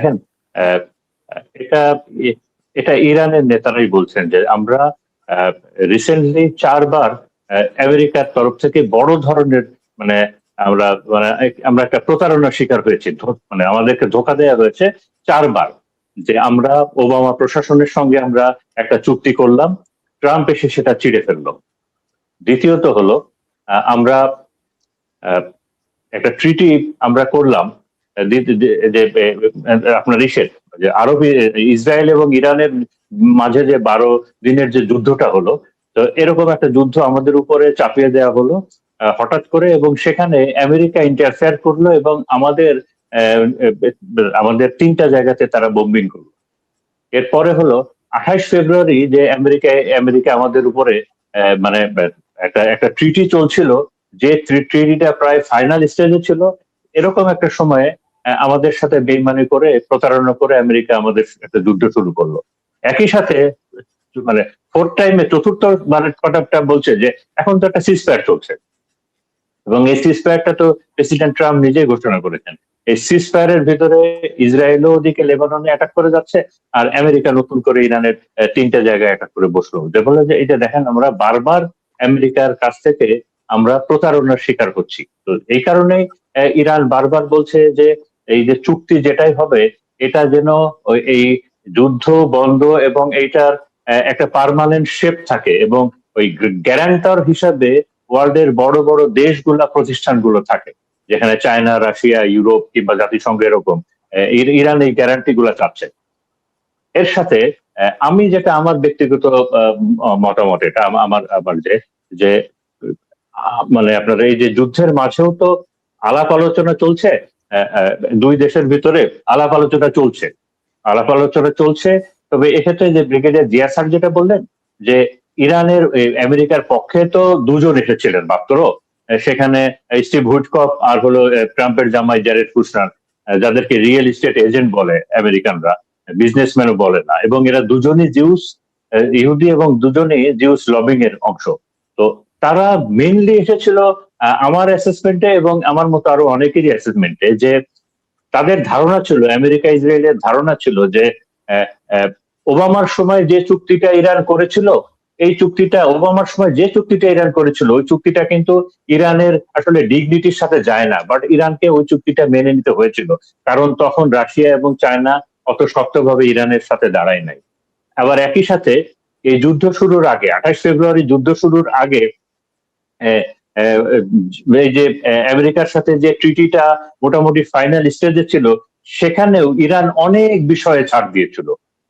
দেখেন, আহ, এটা এটা ইরানের নেতারাই বলছেন যে আমরা রিসেন্টলি 4বার আমেরিকার তরফ থেকে বড় ধরনের মানে আমরা মানে আমরা একটা প্রতারণার শিকার হয়েছি, মানে আমাদেরকে ধোঁকা দেওয়া হয়েছে 4বার। যে আমরা ওবামা প্রশাসনের সঙ্গে আমরা একটা চুক্তি করলাম, ট্রাম্প এসে সেটা চিড়ে ফেললো। দ্বিতীয়ত হলো আমরা আহ, একটা ট্রিটি আমরা করলাম, যে আপনার ইসের যে আরব ইসরায়েল এবং ইরানের মাঝে যে 12 দিনের যে যুদ্ধটা হলো, তো এরকম একটা যুদ্ধ আমাদের উপরে চাপিয়ে দেওয়া হলো হঠাৎ করে, এবং সেখানে আমেরিকা ইন্টারফেয়ার করলো এবং আমাদের 3টা জায়গাতে তারা বোম্বিং করলো। এরপরে হলো 28 ফেব্রুয়ারি যে আমেরিকা আমাদের উপরে মানে একটা একটা ট্রিটি চলছিল, যে ট্রিটিটা প্রায় ফাইনাল স্টেজে ছিল। এরকম একটা সময়ে আমাদের সাথে বেইমানি করে প্রতারণা করে আমেরিকা আমাদের একটা যুদ্ধ শুরু করলো। একই সাথে মানে ফোর্থ টাইমে চতুর্থ মানে কথাটা বলছে যে এখন তো একটা সিজফায়ার চলছে, এবং এই সিজফায়ারটা তো প্রেসিডেন্ট ট্রাম্প নিজেই ঘোষণা করেছেন। এই সিজফায়ারের ভিতরে ইসরায়েলও ওদিকে লেবাননে অ্যাটাক করে যাচ্ছে, আর আমেরিকা নতুন করে ইরানের 3টা জায়গায় অ্যাটাক করে বসলো। যে বলে যে এটা দেখেন আমরা বারবার আমেরিকার কাছ থেকে আমরা প্রতারণার শিকার হচ্ছি। তো এই কারণেই ইরান বারবার বলছে যে এই যে চুক্তি যেটাই হবে, এটা যেন এই যুদ্ধ বন্ধ এবং এইটার একটা পার্মানেন্ট শেপ থাকে, এবং ওই গ্যারান্টার হিসাবে ওয়ার্ল্ডের বড় বড় দেশগুলা প্রতিষ্ঠানগুলো থাকে, যেখানে চায়না, রাশিয়া, ইউরোপ কিংবা জাতিসংঘ এরকম। ইরান এই গ্যারান্টি গুলা চাচ্ছে। এর সাথে আমি যেটা আমার ব্যক্তিগত মতামত, এটা আমার আমার যে যে মানে আপনার এই যে যুদ্ধের মাঝেও তো আলাপ আলোচনা চলছে, দুই দেশের ভিতরে আলাপ আলোচনা চলছে, আলাপ আলোচনা চলছে। তবে এক্ষেত্রে যে ব্রিগেডিয়ার জিয়া স্যার যেটা বললেন যে ইরানের আমেরিকার পক্ষে তো 2জন এসেছিলেন মাত্র, সেখানে স্টিভ হুডকফ আর হলো ট্রাম্পের জামাই জ্যারেড কুশনার, যাদেরকে রিয়েল এস্টেট এজেন্ট বলে আমেরিকানরা, বিজনেসম্যানও বলে না, এবং এরা দুজনই জিউস, ইহুদি, এবং দুজনেই জিউস লবিং এর অংশ। তো তারা মেইনলি এসেছিল আমার অ্যাসেসমেন্টে এবং আমার মতো আরো অনেকেরই অ্যাসেসমেন্টে, যে তাদের ধারণা ছিল, আমেরিকা ইসরায়েলের ধারণা ছিল যে আহ, আহ, ওবামার সময় যে চুক্তিটা ইরান করেছিল, এই চুক্তিটা ওবামার সময় যে চুক্তিটা ইরান করেছিল, ওই চুক্তিটা কিন্তু ইরানের আসলে ডিগনিটির সাথে যায় না, বাট ইরানকে ওই চুক্তিটা মেনে নিতে হয়েছিল, কারণ তখন রাশিয়া এবং চায়না অত শক্তভাবে ইরানের সাথে দাঁড়ায় নাই। আবার একই সাথে এই যুদ্ধ শুরুর আগে, 28 ফেব্রুয়ারি যুদ্ধ শুরুর আগে আহ, আহ, এই যে আমেরিকার সাথে যে ট্রিটিটা মোটামুটি ফাইনাল স্টেজে ছিল, সেখানেও ইরান অনেক বিষয়ে ছাড় দিয়েছিল,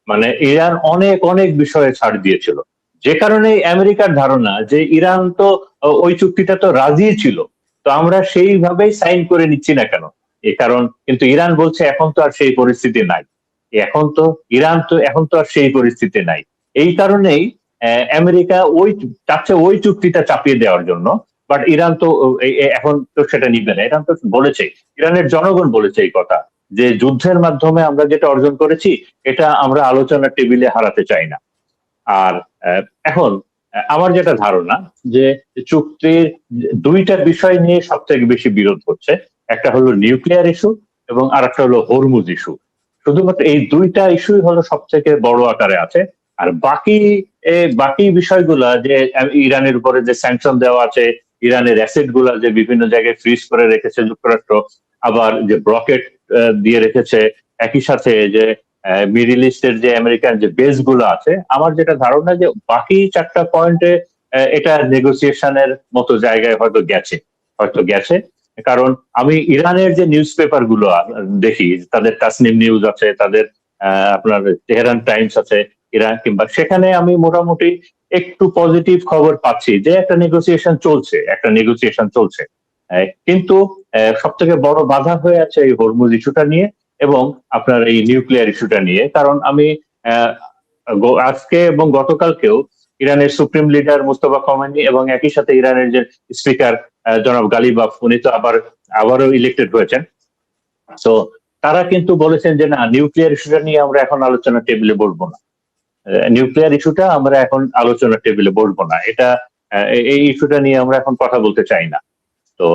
মানে ইরান অনেক অনেক বিষয়ে ছাড় দিয়েছিল, যে কারণে আমেরিকার ধারণা যে ইরান তো ওই চুক্তিটা তো রাজি ছিল, তো আমরা সেইভাবেই সাইন করে নিচ্ছি না কেন। এই কারণ কিন্তু ইরান বলছে এখন তো আর সেই পরিস্থিতি নাই, এখন তো ইরান তো এখন তো আর সেই পরিস্থিতি নাই। এই কারণেই আমেরিকা চাচ্ছে ওই চুক্তিটা চাপিয়ে দেওয়ার জন্য। বাট ইরান তো এখন তো সেটা নিবে না, ইরান তো বলেছে, ইরানের জনগণ বলেছে এই কথা, যে যুদ্ধের মাধ্যমে আমরা যেটা অর্জন করেছি এটা আমরা আলোচনার টেবিলে হারাতে চাই না। আর এখন আমার যেটা ধারণা, যে চুক্তির 2টা বিষয় নিয়ে সব থেকে বেশি বিরোধ হচ্ছে, একটা হলো নিউক্লিয়ার ইস্যু এবং আর একটা হলো হরমুজ ইস্যু। শুধুমাত্র এই 2টা ইস্যুই হলো সব থেকে বড় আকারে আছে। আর বাকি বিষয়গুলা, যে ইরানের উপরে যে স্যাংশন দেওয়া আছে, ইরানের অ্যাসেট গুলা যে বিভিন্ন জায়গায় ফ্রিজ করে রেখেছে যুক্তরাষ্ট্র, আবার যে ব্রকেট দিয়ে রেখেছে, একই সাথে যে মিডিল ইস্টের যে আমেরিকান যে বেস গুলো আছে, আমার যেটা ধারণা যে বাকি 4টা পয়েন্টে এটা নেগোসিয়েশনের মতো জায়গায় হয়তো গেছে। কারণ আমি ইরানের যে নিউজ পেপার গুলো দেখি, তাদের তাসনিম নিউজ আছে, তাদের আপনার তেহরান টাইমস আছে, ইরান কিংবা, সেখানে আমি মোটামুটি একটু পজিটিভ খবর পাচ্ছি যে একটা নেগোসিয়েশন চলছে। কিন্তু সব থেকে বড় বাধা হয়ে আছে এই হরমুজ ইস্যুটা নিয়ে, এবং আপনার এই নিউক্লিয়ার ইস্যুটা নিয়ে। কারণ আমি আহ, আজকে এবং গতকালকেও ইরানের সুপ্রিম লিডার মুস্তফা খমেনি এবং একই সাথে ইরানের যে স্পিকার জনাব গালিবাফ, উনি তো আবারও ইলেক্টেড হয়েছেন। তো তারা কিন্তু বলেছেন যে না, নিউক্লিয়ার ইস্যুটা নিয়ে আমরা এখন আলোচনা টেবিলে বসবো না, নিউক্লিয়ার ইস্যুটা আমরা এখন আলোচনা টেবিলে বসবো না, এটা এই ইস্যুটা নিয়ে আমরা এখন কথা বলতে চাই না। তো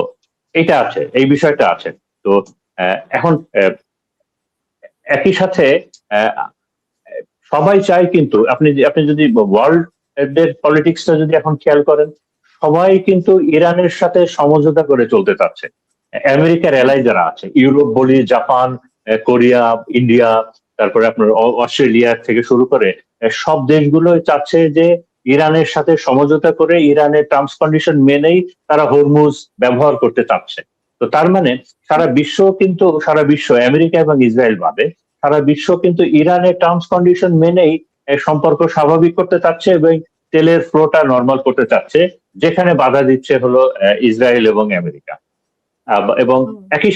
এটা আছে, এই বিষয়টা আছে। তো এখন একই সাথে আহ, সবাই চায়, কিন্তু আপনি যদি ওয়ার্ল্ড এর পলিটিক্সটা যদি এখন খেয়াল করেন, সবাই কিন্তু ইরানের সাথে সমঝোতা করে চলতে চাচ্ছে। আমেরিকার এলাই যারা আছে, ইউরোপ বলি, জাপান, কোরিয়া, ইন্ডিয়া, তারপরে আপনার অস্ট্রেলিয়া থেকে শুরু করে সব দেশগুলোই চাচ্ছে যে ইরানের সাথে সমঝোতা করে ইরানের টার্মস কন্ডিশন মেনেই তারা হরমুজ ব্যবহার করতে চাচ্ছে। তো তার মানে সারা বিশ্ব আমেরিকা এবং ইসরায়েল বাদে সারা বিশ্ব কিন্তু ইরানের টার্মস কন্ডিশন মেনেই সম্পর্ক স্বাভাবিক করতে চাচ্ছে এবং তেলের ফ্লোটা নর্মাল করতে চাচ্ছে, যেখানে বাধা দিচ্ছে হলো ইসরায়েল এবং আমেরিকা। এবং একই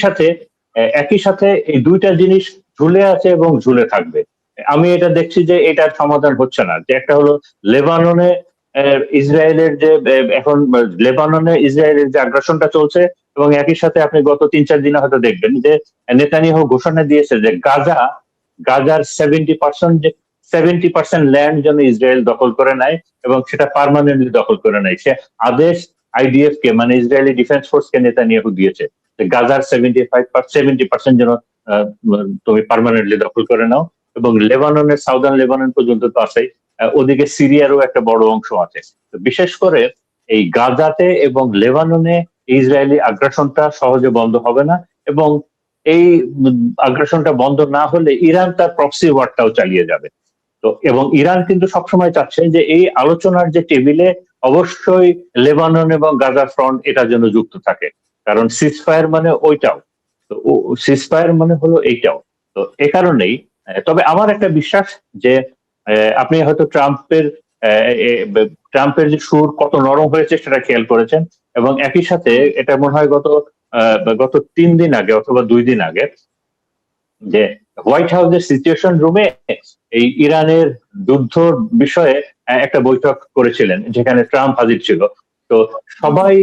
সাথে এই দুইটা জিনিস ঝুলে আছে এবং ঝুলে থাকবে। আমি এটা দেখছি যে এটার সমাধান হচ্ছে না। যে একটা হলো লেবাননে ইসরায়েলের যে এখন লেবাননে ইসরায়েলের যে আগ্রাসনটা চলছে, এবং একই সাথে আপনি গত 3-4 দিনে হয়তো দেখবেন যে নেতানিয়াহু ঘোষণা দিয়েছে যে গাজার 70% ল্যান্ড যেন ইসরায়েল দখল করে নেয়, এবং সেটা পার্মানেন্টলি দখল করে নেয়। সে আদেশ আইডিএফ কে, মানে ইসরায়েলি ডিফেন্স ফোর্স কে নেতানিয়াহু দিয়েছে যে গাজার 70% যেন তুমি পার্মানেন্টলি দখল করে নাও। এবং লেবাননের সাউদার্ন লেবানন পর্যন্ত তো আছেই, ওদিকে সিরিয়ারও একটা বড় অংশ আছে। তো বিশেষ করে এই গাজাতে এবং লেবাননে ইসরায়েলি আগ্রাসনটা সহজে বন্ধ হবে না, এবং এই আগ্রাসনটা বন্ধ না হলে ইরান তার প্রক্সি ওয়ারটাও চালিয়ে যাবে। তো এবং ইরান কিন্তু সবসময় চাচ্ছে যে এই আলোচনার যে টেবিলে অবশ্যই লেবানন এবং গাজা ফ্রন্ট এটার জন্য যুক্ত থাকে, কারণ সিজফায়ার মানে ওইটাও। তো সিজফায়ার মানে হলো এইটাও। তো এ কারণেই তবে আমার একটা বিশ্বাস যে আপনি হয়তো ট্রাম্পের যে সুর কত নরম হয়েছে সেটা খেয়াল করেছেন, এবং একই সাথে এটা মনে হয় গত 3 দিন আগে অথবা 2 দিন আগে যে হোয়াইট হাউসের সিচুয়েশন রুমে এই ইরানের যুদ্ধ বিষয়ে একটা বৈঠক করেছিলেন, যেখানে ট্রাম্প হাজির ছিল। তো সবাই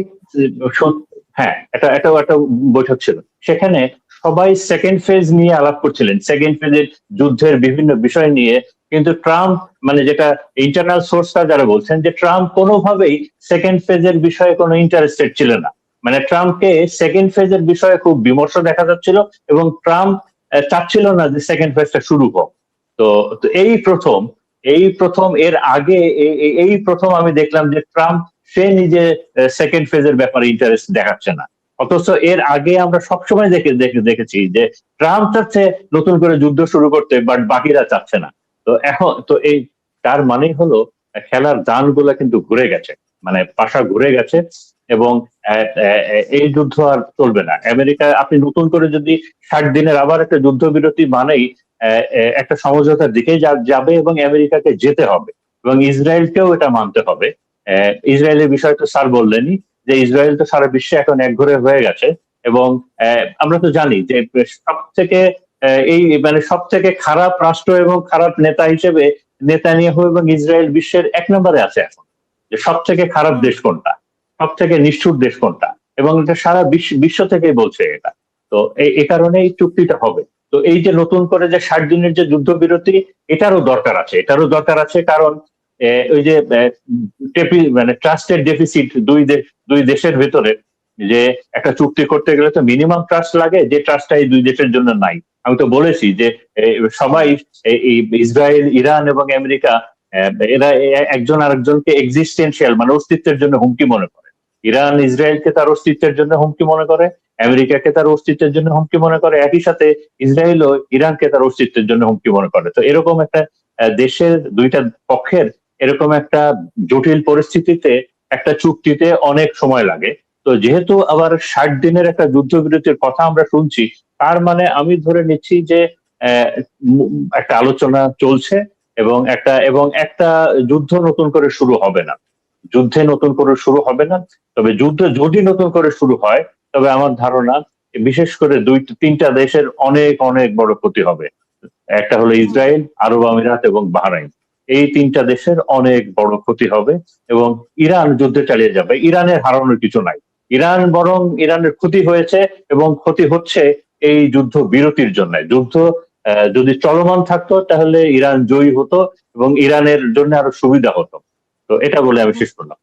হ্যাঁ, এটাও একটা বৈঠক ছিল। সেখানে সবাই সেকেন্ড ফেজ নিয়ে আলাপ করছিলেন, সেকেন্ড ফেজের যুদ্ধের বিভিন্ন বিষয় নিয়ে। কিন্তু ট্রাম্প, মানে যেটা ইন্টারনাল সোর্সটা যারা বলছেন, যে ট্রাম্প কোনোভাবেই সেকেন্ড ফেজের বিষয়ে কোনো ইন্টারেস্টেড ছিল না। মানে ট্রাম্পকে সেকেন্ড ফেজের বিষয়ে খুব বিমর্ষ দেখা যাচ্ছিল, এবং ট্রাম্প চাচ্ছিল না যে সেকেন্ড ফেজটা শুরু হোক। তো এই প্রথম এর আগে এই প্রথম আমি দেখলাম যে ট্রাম্প সে নিজে সেকেন্ড ফেজের ব্যাপারে ইন্টারেস্ট দেখাচ্ছে না। অথচ এর আগে আমরা সবসময় দেখেছি যে ট্রাম্প চাচ্ছে নতুন করে যুদ্ধ শুরু করতে, বাট বাকিরা চাচ্ছে না। তো এখন তো তার মানেই হলো খেলার দান গুলা কিন্তু ঘুরে গেছে, মানে পাশা ঘুরে গেছে। এবং এই যুদ্ধ আর চলবে না। আমেরিকা, আপনি নতুন করে যদি 60 দিনের আবার একটা যুদ্ধবিরতি মানেই একটা সমঝোতার দিকে যাবে, এবং আমেরিকাকে যেতে হবে, এবং ইসরায়েলকেও এটা মানতে হবে। ইসরায়েলের বিষয় তো স্যার বললেনই, যে ইসরায়েল তো সারা বিশ্বে এখন একঘরে হয়ে গেছে। এবং আমরা তো জানি যে সব থেকে সব থেকে খারাপ রাষ্ট্র এবং খারাপ নেতা হিসেবে নেতানিয়াহু এবং ইসরায়েল বিশ্বের 1 নম্বরে আছে এখন, যে সব থেকে খারাপ দেশ কোনটা, সব থেকে নিষ্ঠুর দেশ কোনটা, এবং এটা সারা বিশ্ব থেকেই বলছে এটা। তো এই কারণে এই চুক্তিটা হবে। তো এই যে নতুন করে যে 60 দিনের যে যুদ্ধবিরতি, এটারও দরকার আছে কারণ ওই যে মানে ট্রাস্টের ডেফিসিট দুই দেশের ভেতরে, যে একটা চুক্তি করতে গেলে তো মিনিমাম ট্রাস্ট লাগে, যে ট্রাস্টটা এই দুই দেশের জন্য নাই। আমি তো বলেছি যে সবাই, এই ইসরায়েল, ইরান এবং আমেরিকা, এরা একজন আরেকজনকে এক্সিস্টেন্সিয়াল, মানে অস্তিত্বের জন্য হুমকি মনে করে। ইরান ইসরায়েলকে তার অস্তিত্বের জন্য হুমকি মনে করে, আমেরিকাকে তার অস্তিত্বের জন্য হুমকি মনে করে, একই সাথে ইসরায়েলও ইরানকে তার অস্তিত্বের জন্য হুমকি মনে করে। তো এরকম একটা দেশের দুইটা পক্ষের এরকম একটা জটিল পরিস্থিতিতে একটা চুক্তিতে অনেক সময় লাগে। তো যেহেতু আবার 60 দিনের একটা যুদ্ধবিরতির কথা আমরা শুনছি, তার মানে আমি ধরে নিচ্ছি যে একটা আলোচনা চলছে, এবং একটা যুদ্ধ নতুন করে শুরু হবে না। তবে যুদ্ধ যদি নতুন করে শুরু হয়, তবে আমার ধারণা বিশেষ করে 2-3টা দেশের অনেক অনেক বড় ক্ষতি হবে। একটা হলো ইসরায়েল, আরব আমিরাত এবং বাহরাইন। এই 3টা দেশের অনেক বড় ক্ষতি হবে, এবং ইরান যুদ্ধে চালিয়ে যাবে। ইরানের হারানোর কিছু নাই। ইরানের ক্ষতি হয়েছে এবং ক্ষতি হচ্ছে এই যুদ্ধ বিরতির জন্য। যুদ্ধ যদি চলমান থাকতো তাহলে ইরান জয়ী হতো, এবং ইরানের জন্য আরো সুবিধা হতো। তো এটা বলে আমি শেষ করলাম।